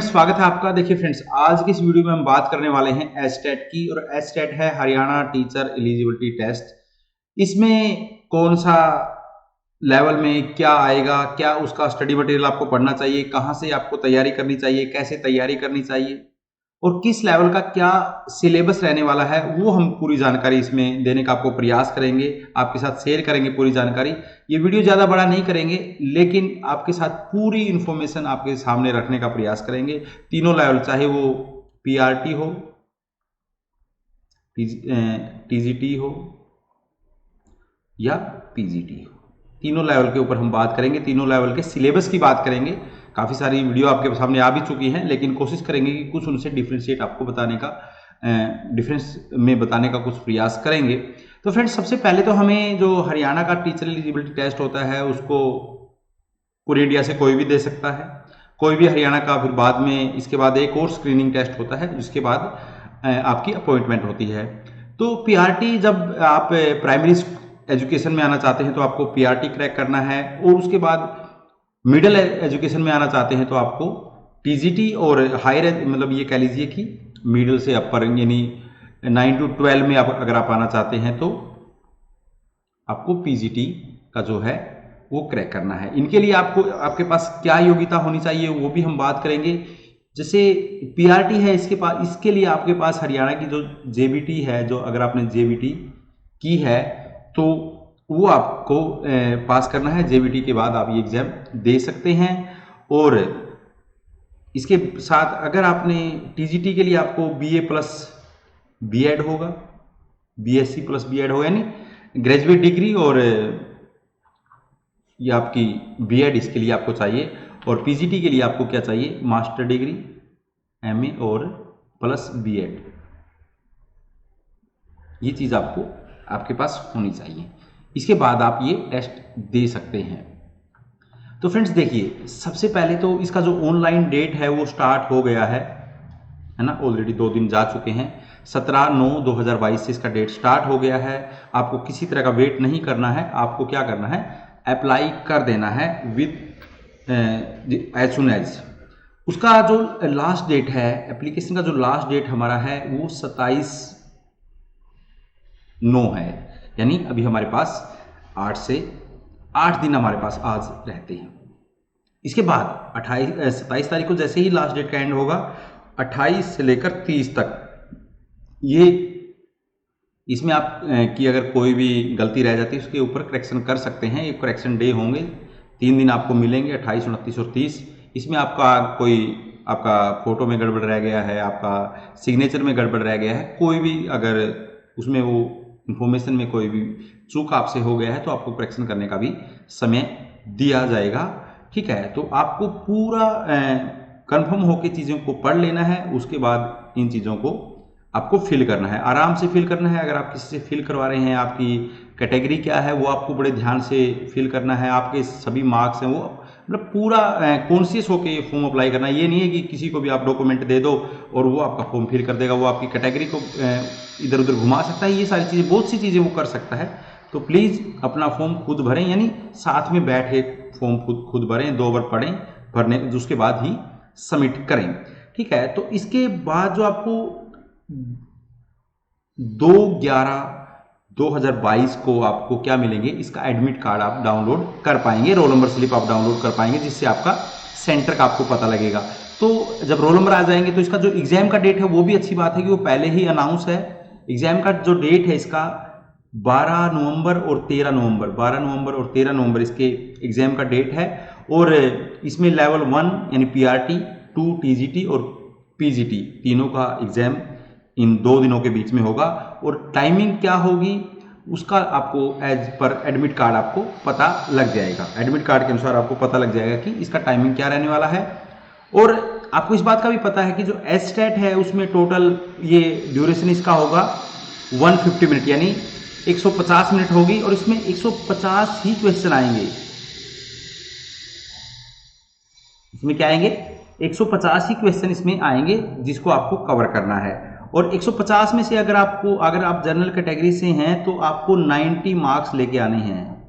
Friends, स्वागत है आपका। देखिए फ्रेंड्स, आज की इस वीडियो में हम बात करने वाले हैं एसटेट की। और एसटेट है हरियाणा टीचर एलिजिबिलिटी टेस्ट। इसमें कौन सा लेवल में क्या आएगा, क्या उसका स्टडी मटेरियल आपको पढ़ना चाहिए, कहाँ से आपको तैयारी करनी चाहिए, कैसे तैयारी करनी चाहिए और किस लेवल का क्या सिलेबस रहने वाला है, वो हम पूरी जानकारी इसमें देने का आपको प्रयास करेंगे, आपके साथ शेयर करेंगे पूरी जानकारी। ये वीडियो ज़्यादा बड़ा नहीं करेंगे, लेकिन आपके साथ पूरी इन्फॉर्मेशन आपके सामने रखने का प्रयास करेंगे। तीनों लेवल, चाहे वो पीआरटी हो, टीजीटी हो या पीजीटी हो, तीनों लेवल के ऊपर हम बात करेंगे। तीनों लेवल के सिलेबस की बात करेंगे। काफ़ी सारी वीडियो आपके सामने आ भी चुकी हैं, लेकिन कोशिश करेंगे कि कुछ उनसे डिफ्रेंशिएट आपको बताने का, डिफरेंस में बताने का कुछ प्रयास करेंगे। तो फ्रेंड्स, सबसे पहले तो हमें जो हरियाणा का टीचर एलिजिबिलिटी टेस्ट होता है, उसको पूरे इंडिया से कोई भी दे सकता है, कोई भी हरियाणा का। फिर बाद में इसके बाद एक और स्क्रीनिंग टेस्ट होता है, जिसके बाद आपकी अपॉइंटमेंट होती है। तो पीआरटी, जब आप प्राइमरी एजुकेशन में आना चाहते हैं तो आपको पीआरटी क्रैक करना है, और उसके बाद मिडिल एजुकेशन में आना चाहते हैं तो आपको टीजीटी, और हायर मतलब ये कह लीजिए कि मिडिल से अपर यानी 9 to 12 में अगर आप आना चाहते हैं तो आपको पीजीटी का जो है वो क्रैक करना है। इनके लिए आपको, आपके पास क्या योग्यता होनी चाहिए वो भी हम बात करेंगे। जैसे पीआरटी है, इसके लिए आपके पास हरियाणा की जो जेबीटी है, जो अगर आपने जेबीटी की है तो वो आपको पास करना है। जेबीटी के बाद आप ये एग्जाम दे सकते हैं। और इसके साथ अगर आपने टीजीटी के लिए आपको बीए प्लस बीएड होगा, बीएससी प्लस बीएड होगा, यानी ग्रेजुएट डिग्री, और ये आपकी बीएड इसके लिए आपको चाहिए। और पीजीटी के लिए आपको क्या चाहिए, मास्टर डिग्री, एमए और प्लस बीएड। ये चीज़ आपको आपके पास होनी चाहिए। इसके बाद आप ये टेस्ट दे सकते हैं। तो फ्रेंड्स देखिए, सबसे पहले तो इसका जो ऑनलाइन डेट है वो स्टार्ट हो गया है ना। ऑलरेडी 2 दिन जा चुके हैं। 17/9/2022 से इसका डेट स्टार्ट हो गया है। आपको किसी तरह का वेट नहीं करना है। आपको क्या करना है, अप्लाई कर देना है विद एज सुन एज। उसका जो लास्ट डेट है, एप्लीकेशन का जो लास्ट डेट हमारा है वो 27/9 है। यानी अभी हमारे पास 8 दिन हमारे पास आज रहते हैं। इसके बाद 27 तारीख को जैसे ही लास्ट डेट का एंड होगा, 28 से लेकर 30 तक ये, इसमें आप की अगर कोई भी गलती रह जाती है उसके ऊपर करेक्शन कर सकते हैं। ये करेक्शन डे होंगे, 3 दिन आपको मिलेंगे, 28, 29 और 30। इसमें आपका फोटो में गड़बड़ रह गया है, आपका सिग्नेचर में गड़बड़ रह गया है, कोई भी अगर उसमें वो इंफॉर्मेशन में कोई भी चूक आपसे हो गया है तो आपको करेक्शन करने का भी समय दिया जाएगा। ठीक है, तो आपको पूरा कंफर्म होकर चीज़ों को पढ़ लेना है। उसके बाद इन चीज़ों को आपको फिल करना है, आराम से फिल करना है। अगर आप किसी से फिल करवा रहे हैं, आपकी कैटेगरी क्या है वो आपको बड़े ध्यान से फिल करना है। आपके सभी मार्क्स हैं वो, मतलब पूरा कॉन्शियस होकर ये फॉर्म अप्लाई करना है। ये नहीं है कि किसी को भी आप डॉक्यूमेंट दे दो और वो आपका फॉर्म फिल कर देगा, वो आपकी कैटेगरी को इधर उधर घुमा सकता है। ये सारी चीज़ें, बहुत सी चीज़ें वो कर सकता है। तो प्लीज़ अपना फॉर्म खुद भरें, यानी साथ में बैठे फॉर्म खुद भरें, 2 बार पढ़ें, भरने उसके बाद ही सबमिट करें। ठीक है, तो इसके बाद जो आपको 2/11/2022 को आपको क्या मिलेंगे, इसका एडमिट कार्ड आप डाउनलोड कर पाएंगे, रोल नंबर स्लिप आप डाउनलोड कर पाएंगे, जिससे आपका सेंटर का आपको पता लगेगा। तो जब रोल नंबर आ जाएंगे तो इसका जो एग्जाम का डेट है वो भी अच्छी बात है कि वो पहले ही अनाउंस है। एग्जाम का जो डेट है इसका 12 नवंबर और 13 नवंबर, 12 नवंबर और 13 नवंबर इसके एग्जाम का डेट है। और इसमें लेवल 1 यानी पीआरटी, 2 टीजीटी और पीजीटी, तीनों का एग्जाम इन 2 दिनों के बीच में होगा। और टाइमिंग क्या होगी उसका आपको एज पर एडमिट कार्ड आपको पता लग जाएगा। एडमिट कार्ड के अनुसार आपको पता लग जाएगा कि इसका टाइमिंग क्या रहने वाला है। और आपको इस बात का भी पता है कि जो एसटेट है उसमें टोटल ये ड्यूरेशन इसका होगा 150 मिनट, यानी 150 मिनट होगी। और इसमें 150 ही क्वेश्चन आएंगे। इसमें क्या आएंगे, 150 ही क्वेश्चन इसमें आएंगे जिसको आपको कवर करना है। और 150 में से अगर आप जनरल कैटेगरी से हैं तो आपको 90 मार्क्स लेके आने हैं।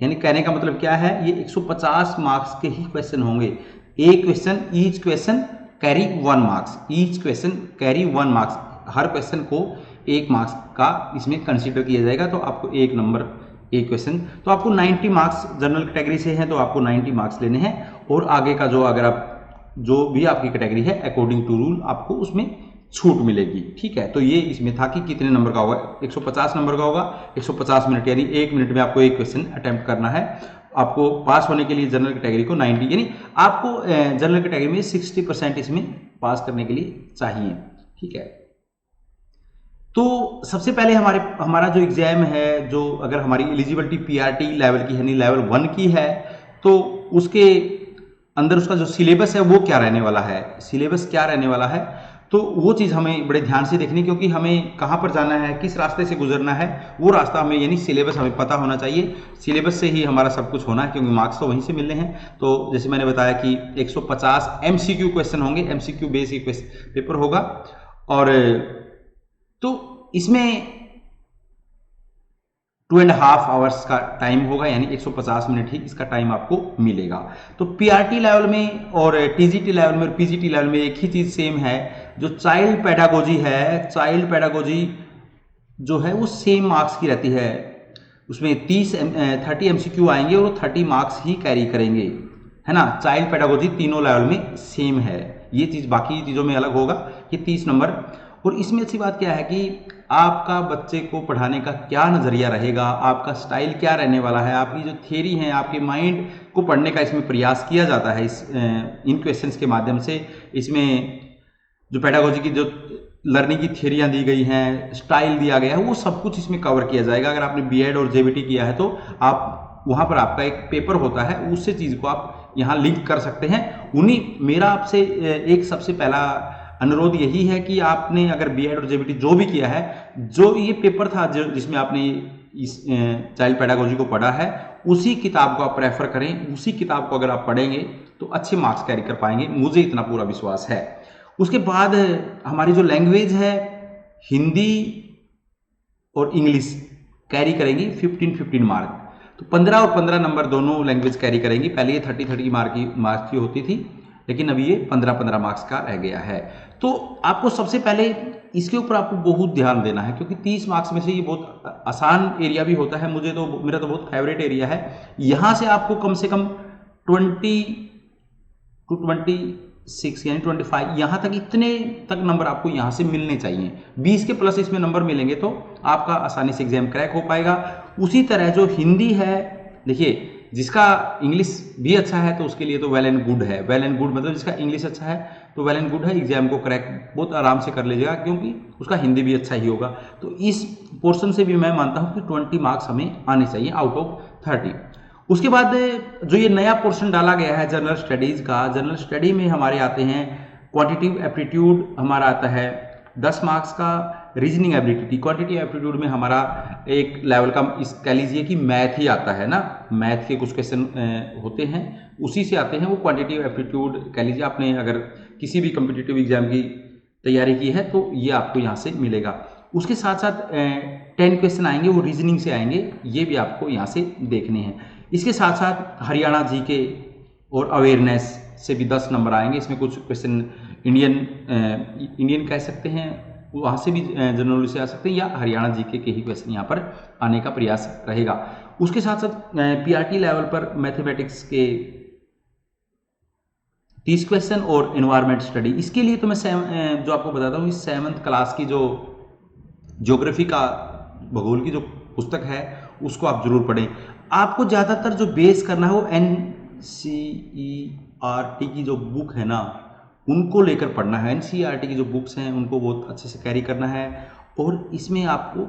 यानी कहने का मतलब क्या है, ये 150 मार्क्स के ही क्वेश्चन होंगे। एक question, each question carry 1 marks, each question carry 1 marks, हर क्वेश्चन को 1 मार्क्स का इसमें कंसीडर किया जाएगा। तो आपको 1 नंबर एक क्वेश्चन, तो आपको 90 मार्क्स जनरल कैटेगरी से हैं तो आपको 90 मार्क्स लेने हैं, और आगे का जो अगर आप जो भी आपकी कैटेगरी है अकॉर्डिंग टू रूल आपको उसमें छूट मिलेगी। ठीक है, तो ये इसमें था कि कितने नंबर का होगा, 150 नंबर का होगा, 150 मिनट, यानी 1 मिनट में आपको एक क्वेश्चन अटेम्प्ट करना है। आपको पास होने के लिए जनरल कैटेगरी को 90, यानी आपको जनरल कैटेगरी में 60% इसमें पास करने के लिए चाहिए। ठीक है, तो सबसे पहले हमारा जो एग्जाम है, जो अगर हमारी एलिजिबिलिटी पीआरटी लेवल की यानी लेवल 1 की है, तो उसके अंदर उसका जो सिलेबस है वो क्या रहने वाला है, सिलेबस क्या रहने वाला है, तो वो चीज़ हमें बड़े ध्यान से देखनी, क्योंकि हमें कहाँ पर जाना है, किस रास्ते से गुजरना है, वो रास्ता हमें यानी सिलेबस हमें पता होना चाहिए। सिलेबस से ही हमारा सब कुछ होना है, क्योंकि मार्क्स तो वहीं से मिलने हैं। तो जैसे मैंने बताया कि 150 MCQ क्वेश्चन होंगे, MCQ बेस ही पेपर होगा, और तो इसमें 2.5 आवर्स का टाइम होगा, यानी 150 मिनट ही इसका टाइम आपको मिलेगा। तो पीआरटी लेवल में और टीजीटी लेवल में और पीजीटी लेवल में एक ही चीज़ सेम है, जो चाइल्ड पेडागोजी है, चाइल्ड पेडागोजी जो है वो सेम मार्क्स की रहती है। उसमें 30 MCQ आएंगे और 30 मार्क्स ही कैरी करेंगे, है ना। चाइल्ड पेडागोजी तीनों लेवल में सेम है, ये चीज़ बाकी चीज़ों में अलग होगा कि 30 नंबर। और इसमें अच्छी बात क्या है कि आपका बच्चे को पढ़ाने का क्या नज़रिया रहेगा, आपका स्टाइल क्या रहने वाला है, आपकी जो थियरी है, आपके माइंड को पढ़ने का इसमें प्रयास किया जाता है इन क्वेश्चंस के माध्यम से। इसमें जो पेडागोजी की जो लर्निंग की थियरियाँ दी गई हैं, स्टाइल दिया गया है, वो सब कुछ इसमें कवर किया जाएगा। अगर आपने बीएड और जेबीटी किया है तो आप वहाँ पर आपका एक पेपर होता है, उससे चीज़ को आप यहाँ लिंक कर सकते हैं। मेरा आपसे एक सबसे पहला अनुरोध यही है कि आपने अगर बीएड और जेबीटी जो भी किया है, जो ये पेपर था जिसमें आपने इस चाइल्ड पेडागोजी को पढ़ा है, उसी किताब को आप प्रेफर करें। उसी किताब को अगर आप पढ़ेंगे तो अच्छे मार्क्स कैरी कर पाएंगे, मुझे इतना पूरा विश्वास है। उसके बाद हमारी जो लैंग्वेज है, हिंदी और इंग्लिश कैरी करेंगी 15-15 मार्क। तो 15 और 15 नंबर दोनों लैंग्वेज कैरी करेंगी। पहले ये 30-30 मार्क्स की होती थी, लेकिन अभी ये 15-15 मार्क्स का रह गया है। तो आपको सबसे पहले इसके ऊपर आपको बहुत ध्यान देना है, क्योंकि 30 मार्क्स में से ये बहुत आसान एरिया भी होता है। मेरा तो बहुत फेवरेट एरिया है। यहाँ से आपको कम से कम 20 to 26 यानी 25 यहाँ तक, इतने तक नंबर आपको यहाँ से मिलने चाहिए। 20 के प्लस इसमें नंबर मिलेंगे तो आपका आसानी से एग्जाम क्रैक हो पाएगा। उसी तरह जो हिंदी है, देखिए जिसका इंग्लिश भी अच्छा है तो उसके लिए तो वेल एंड गुड है। वेल एंड गुड मतलब जिसका इंग्लिश अच्छा है तो वेल एंड गुड है, एग्जाम को क्रैक बहुत आराम से कर लीजिएगा, क्योंकि उसका हिंदी भी अच्छा ही होगा। तो इस पोर्शन से भी मैं मानता हूँ कि 20 मार्क्स हमें आने चाहिए आउट ऑफ 30। उसके बाद जो ये नया पोर्शन डाला गया है जनरल स्टडीज़ का, जनरल स्टडी में हमारे आते हैं क्वांटिटेटिव एप्टीट्यूड, हमारा आता है 10 मार्क्स का। रीजनिंग एबिलिटी, क्वांटिटेटिव एप्टीट्यूड में हमारा एक लेवल का कह लीजिए कि मैथ ही आता है ना, मैथ के कुछ क्वेश्चन होते हैं, उसी से आते हैं वो क्वांटिटेटिव एप्टीट्यूड कह लीजिए। आपने अगर किसी भी कम्पिटिटिव एग्जाम की तैयारी की है तो ये आपको यहाँ से मिलेगा। उसके साथ साथ 10 क्वेश्चन आएंगे, वो रीजनिंग से आएंगे, ये भी आपको यहाँ से देखने हैं। इसके साथ साथ हरियाणा जीके और अवेयरनेस से भी 10 नंबर आएंगे। इसमें कुछ क्वेश्चन इंडियन कह सकते हैं, वहाँ से भी जनरल से आ सकते हैं, या हरियाणा जीके के ही क्वेश्चन यहाँ पर आने का प्रयास रहेगा। उसके साथ साथ पीआरटी लेवल पर मैथमेटिक्स के 30 क्वेश्चन और एनवायरमेंट स्टडी। इसके लिए तो मैं जो आपको बताता हूँ, 7th क्लास की जो ज्योग्राफी का भूगोल की जो पुस्तक है उसको आप जरूर पढ़ें। आपको ज़्यादातर जो बेस करना है वो NCERT की जो बुक है ना, उनको लेकर पढ़ना है। NCERT की जो बुक्स हैं उनको बहुत अच्छे से कैरी करना है। और इसमें आपको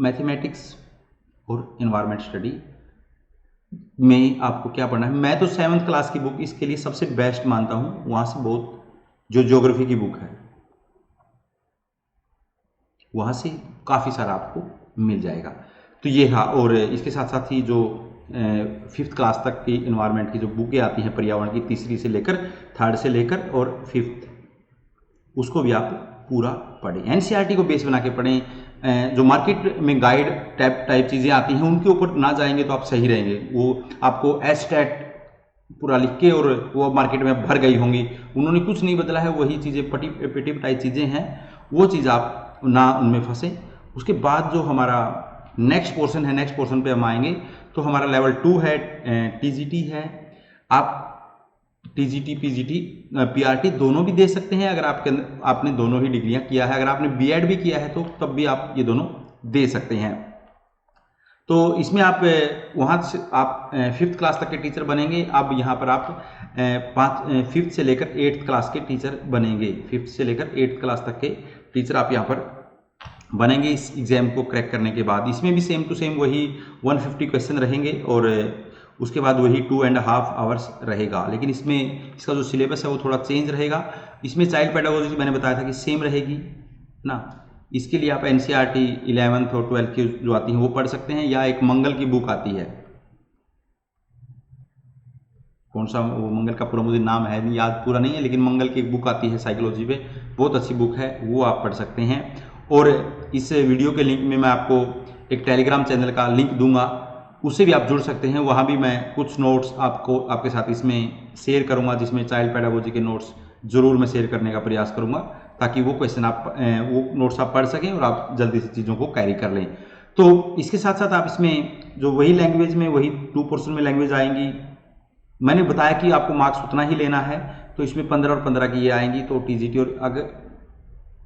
मैथमेटिक्स और एनवायरमेंट स्टडी में आपको क्या पढ़ना है, मैं तो 7th क्लास की बुक इसके लिए सबसे बेस्ट मानता हूँ। वहाँ से बहुत जो ज्योग्राफी की बुक है वहाँ से काफ़ी सारा आपको मिल जाएगा। तो ये हाँ, और इसके साथ साथ ही जो 5th क्लास तक की एनवायरनमेंट की जो बुकें आती हैं पर्यावरण की, 3री से लेकर 3rd से लेकर और 5th, उसको भी आप पूरा पढ़ें। NCERT को बेस बना के पढ़ें। जो मार्केट में गाइड टाइप चीज़ें आती हैं उनके ऊपर ना जाएंगे तो आप सही रहेंगे। वो आपको एस्टेट पूरा लिख के और वो मार्केट में भर गई होंगी। उन्होंने कुछ नहीं बदला है, वही चीज़ें पेटी पटाई चीज़ें हैं, वो चीज़ आप ना उनमें फंसे। उसके बाद जो हमारा नेक्स्ट पोर्शन है, नेक्स्ट पोर्शन पे हम आएंगे। तो हमारा लेवल 2 है, टीजीटी है। आप टीजीटी पीजीटी पीआरटी दोनों भी दे सकते हैं अगर आपने दोनों ही डिग्रियां किया है। अगर आपने बीएड भी किया है तो तब भी आप ये दोनों दे सकते हैं। तो इसमें आप वहाँ से आप 5th क्लास तक के टीचर बनेंगे। अब यहाँ पर आप 5th से लेकर 8th क्लास के टीचर बनेंगे। 5th से लेकर 8th क्लास तक के टीचर आप यहाँ पर बनेंगे इस एग्ज़ाम को क्रैक करने के बाद। इसमें भी सेम टू सेम वही 150 क्वेश्चन रहेंगे और उसके बाद वही 2.5 आवर्स रहेगा। लेकिन इसमें इसका जो सिलेबस है वो थोड़ा चेंज रहेगा। इसमें चाइल्ड पेडागोजी मैंने बताया था कि सेम रहेगी ना। इसके लिए आप एनसीईआरटी 11th और 12th की जो आती हैं वो पढ़ सकते हैं, या एक मंगल की बुक आती है, कौन सा वो मंगल का पूरा मुझे नाम है याद पूरा नहीं है, लेकिन मंगल की एक बुक आती है साइकोलॉजी पे, बहुत अच्छी बुक है, वो आप पढ़ सकते हैं। और इस वीडियो के लिंक में मैं आपको एक टेलीग्राम चैनल का लिंक दूंगा, उससे भी आप जुड़ सकते हैं। वहाँ भी मैं कुछ नोट्स आपके साथ इसमें शेयर करूँगा, जिसमें चाइल्ड पेडागोजी के नोट्स ज़रूर मैं शेयर करने का प्रयास करूँगा, ताकि वो क्वेश्चन वो नोट्स आप पढ़ सकें और आप जल्दी से चीज़ों को कैरी कर लें। तो इसके साथ साथ आप इसमें जो वही लैंग्वेज में वही 2 पोर्शन में लैंग्वेज आएंगी। मैंने बताया कि आपको मार्क्स उतना ही लेना है, तो इसमें 15 और 15 की ये आएंगी। तो टीजीटी और अगर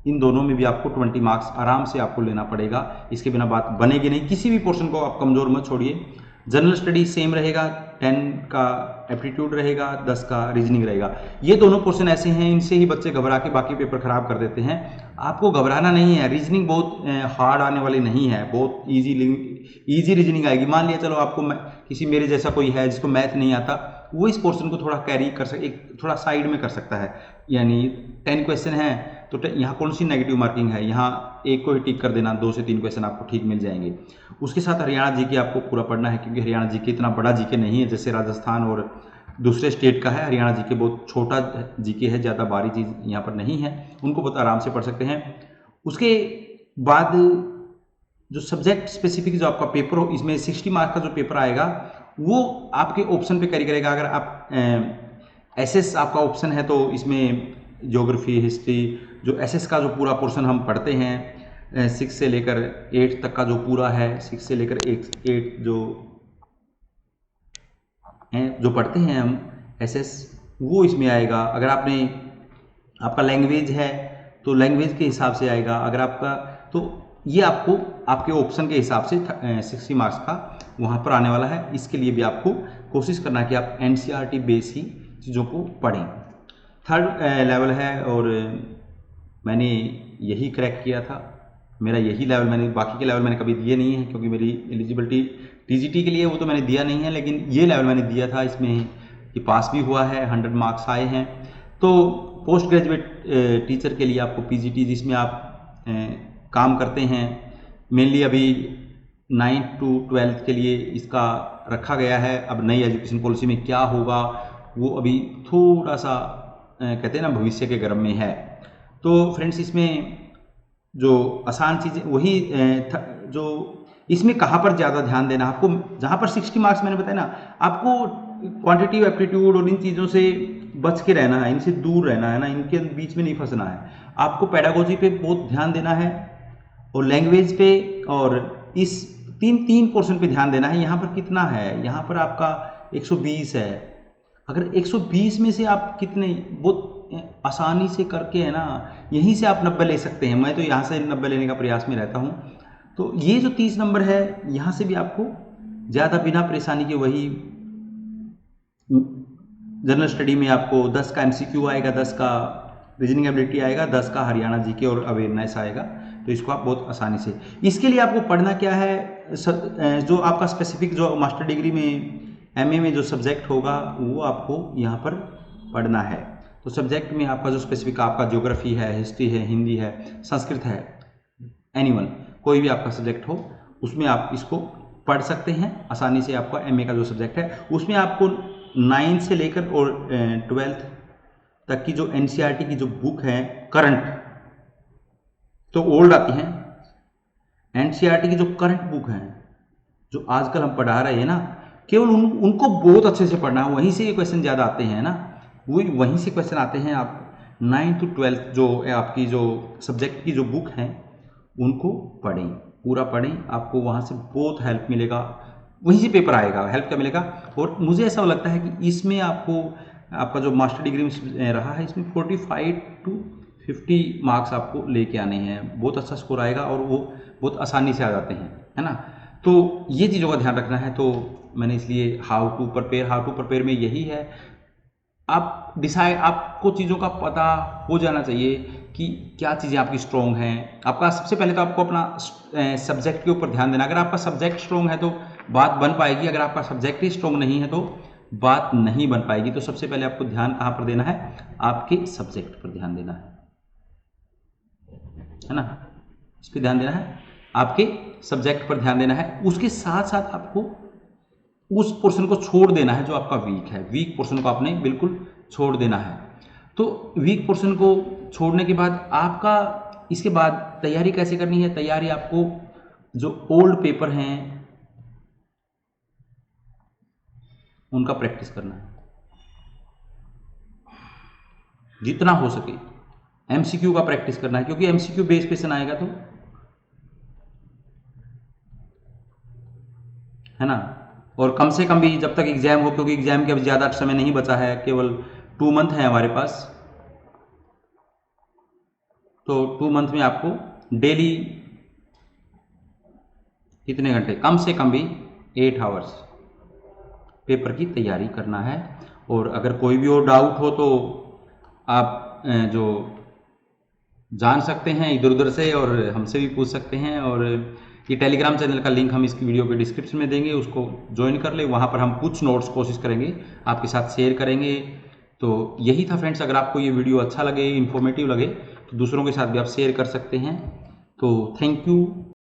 इन दोनों में भी आपको 20 मार्क्स आराम से आपको लेना पड़ेगा, इसके बिना बात बनेगी नहीं। किसी भी पोर्शन को आप कमज़ोर मत छोड़िए। जनरल स्टडी सेम रहेगा, 10 का एप्टीट्यूड रहेगा, 10 का रीजनिंग रहेगा। ये दोनों पोर्शन ऐसे हैं, इनसे ही बच्चे घबरा के बाकी पेपर खराब कर देते हैं। आपको घबराना नहीं है। रीजनिंग बहुत हार्ड आने वाली नहीं है, बहुत ईजी रीजनिंग आएगी। मान लिया चलो आपको किसी मेरे जैसा कोई है जिसको मैथ नहीं आता, वो इस पोर्शन को थोड़ा कैरी कर सकते, थोड़ा साइड में कर सकता है। यानी 10 क्वेश्चन है तो यहाँ कौन सी नेगेटिव मार्किंग है, यहाँ एक को ही टिक कर देना, 2 से 3 क्वेश्चन आपको ठीक मिल जाएंगे। उसके साथ हरियाणा जीके आपको पूरा पढ़ना है, क्योंकि हरियाणा जीके इतना बड़ा जीके नहीं है जैसे राजस्थान और दूसरे स्टेट का है। हरियाणा जीके बहुत छोटा जीके है, ज़्यादा भारी चीज़ यहाँ पर नहीं है, उनको बहुत आराम से पढ़ सकते हैं। उसके बाद जो सब्जेक्ट स्पेसिफिक जो आपका पेपर हो, इसमें 60 मार्क्स का जो पेपर आएगा वो आपके ऑप्शन पे कैरी करेगा। अगर आप एसएस आपका ऑप्शन है तो इसमें ज्योग्राफी, हिस्ट्री, जो एसएस का जो पूरा पोर्शन हम पढ़ते हैं 6 से लेकर 8 तक का जो पूरा है, 6 से लेकर 8 जो पढ़ते हैं हम एसएस, वो इसमें आएगा। अगर आपका लैंग्वेज है तो लैंग्वेज के हिसाब से आएगा। अगर आपका, तो ये आपको आपके ऑप्शन के हिसाब से 60 मार्क्स का वहाँ पर आने वाला है। इसके लिए भी आपको कोशिश करना कि आप एनसीईआरटी बेस ही चीज़ों को पढ़ें। 3rd लेवल है और मैंने यही क्रैक किया था। मेरा यही लेवल, मैंने बाकी के लेवल मैंने कभी दिए नहीं है, क्योंकि मेरी एलिजिबिलिटी टीजीटी के लिए वो तो मैंने दिया नहीं है, लेकिन ये लेवल मैंने दिया था। इसमें ये पास भी हुआ है, 100 मार्क्स आए हैं। तो पोस्ट ग्रेजुएट टीचर के लिए आपको पीजीटी, जिसमें आप काम करते हैं, मेनली अभी 9th to 12th के लिए इसका रखा गया है। अब नई एजुकेशन पॉलिसी में क्या होगा वो अभी थोड़ा सा कहते हैं ना भविष्य के गर्भ में है। तो फ्रेंड्स, इसमें जो आसान चीज़ें वही जो इसमें कहाँ पर ज़्यादा ध्यान देना आपको, जहाँ पर 60 मार्क्स मैंने बताया ना, आपको क्वांटिटिव एप्टीट्यूड और इन चीज़ों से बच के रहना है, इनसे दूर रहना है ना, इनके बीच में नहीं फंसना है। आपको पेडागोजी पे बहुत ध्यान देना है और लैंग्वेज पे, और इस तीन पोर्शन पे ध्यान देना है। यहाँ पर कितना है, यहाँ पर आपका 120 है। अगर 120 में से आप कितने बहुत आसानी से करके है ना, यहीं से आप 90 ले सकते हैं। मैं तो यहाँ से 90 लेने का प्रयास में रहता हूँ। तो ये जो 30 नंबर है, यहाँ से भी आपको ज़्यादा बिना परेशानी के वही जनरल स्टडी में आपको 10 का एमसीक्यू आएगा, 10 का रीजनिंग एबिलिटी आएगा, 10 का हरियाणा जीके और अवेयरनेस आएगा। तो इसको आप बहुत आसानी से, इसके लिए आपको पढ़ना क्या है, जो आपका स्पेसिफिक जो मास्टर डिग्री में एमए में जो सब्जेक्ट होगा वो आपको यहाँ पर पढ़ना है। तो सब्जेक्ट में आपका जो स्पेसिफिक आपका ज्योग्राफी है, हिस्ट्री है, हिंदी है, संस्कृत है, एनीवन कोई भी आपका सब्जेक्ट हो, उसमें आप इसको पढ़ सकते हैं आसानी से। आपका एमए का जो सब्जेक्ट है उसमें आपको 9 से लेकर और 12th तक की जो एनसीईआरटी की जो बुक है करंट, तो ओल्ड आती हैं, एनसीईआरटी की जो करंट बुक हैं जो आजकल हम पढ़ा रहे हैं ना, केवल उनको बहुत अच्छे से पढ़ना है, वहीं से ये क्वेश्चन ज़्यादा आते हैं ना, वहीं से क्वेश्चन आते हैं। आप 9th to 12th जो आपकी जो सब्जेक्ट की जो बुक हैं उनको पढ़ें, पूरा पढ़ें, आपको वहाँ से बहुत हेल्प मिलेगा, वहीं से पेपर आएगा, हेल्प क्या मिलेगा। और मुझे ऐसा लगता है कि इसमें आपको आपका जो मास्टर डिग्री में रहा है इसमें 45 to 50 मार्क्स आपको लेके आने हैं, बहुत अच्छा स्कोर आएगा और वो बहुत आसानी से आ जाते हैं, है ना। तो ये चीज़ों का ध्यान रखना है। तो मैंने इसलिए हाउ टू प्रिपेयर में यही है, आप डिसाइड, आपको चीज़ों का पता हो जाना चाहिए कि क्या चीज़ें आपकी स्ट्रॉन्ग हैं। आपका सबसे पहले तो आपको अपना सब्जेक्ट के ऊपर ध्यान देना। अगर आपका सब्जेक्ट स्ट्रॉन्ग है तो बात बन पाएगी, अगर आपका सब्जेक्ट ही स्ट्रॉन्ग नहीं है तो बात नहीं बन पाएगी। तो सबसे पहले आपको ध्यान कहाँ पर देना है, आपके सब्जेक्ट पर ध्यान देना है ना, इस पर ध्यान देना है, आपके सब्जेक्ट पर ध्यान देना है। उसके साथ साथ आपको उस पोर्शन को छोड़ देना है जो आपका वीक है, वीक पोर्शन को आपने बिल्कुल छोड़ देना है। तो वीक पोर्शन को छोड़ने के बाद आपका इसके बाद तैयारी कैसे करनी है, तैयारी आपको जो ओल्ड पेपर हैं उनका प्रैक्टिस करना है जितना हो सके, एमसीक्यू का प्रैक्टिस करना है, क्योंकि एमसीक्यू बेस क्वेश्चन आएगा तो, है ना। और कम से कम भी जब तक एग्जाम हो, क्योंकि एग्जाम के अभी ज़्यादा समय नहीं बचा है, केवल 2 मंथ है हमारे पास। तो 2 मंथ में आपको डेली कितने घंटे, कम से कम भी 8 आवर्स पेपर की तैयारी करना है। और अगर कोई भी और डाउट हो तो आप जो जान सकते हैं इधर उधर से, और हमसे भी पूछ सकते हैं। और ये टेलीग्राम चैनल का लिंक हम इसकी वीडियो के डिस्क्रिप्शन में देंगे, उसको ज्वाइन कर ले, वहाँ पर हम कुछ नोट्स कोशिश करेंगे आपके साथ शेयर करेंगे। तो यही था फ्रेंड्स, अगर आपको ये वीडियो अच्छा लगे, इन्फॉर्मेटिव लगे तो दूसरों के साथ भी आप शेयर कर सकते हैं। तो थैंक यू।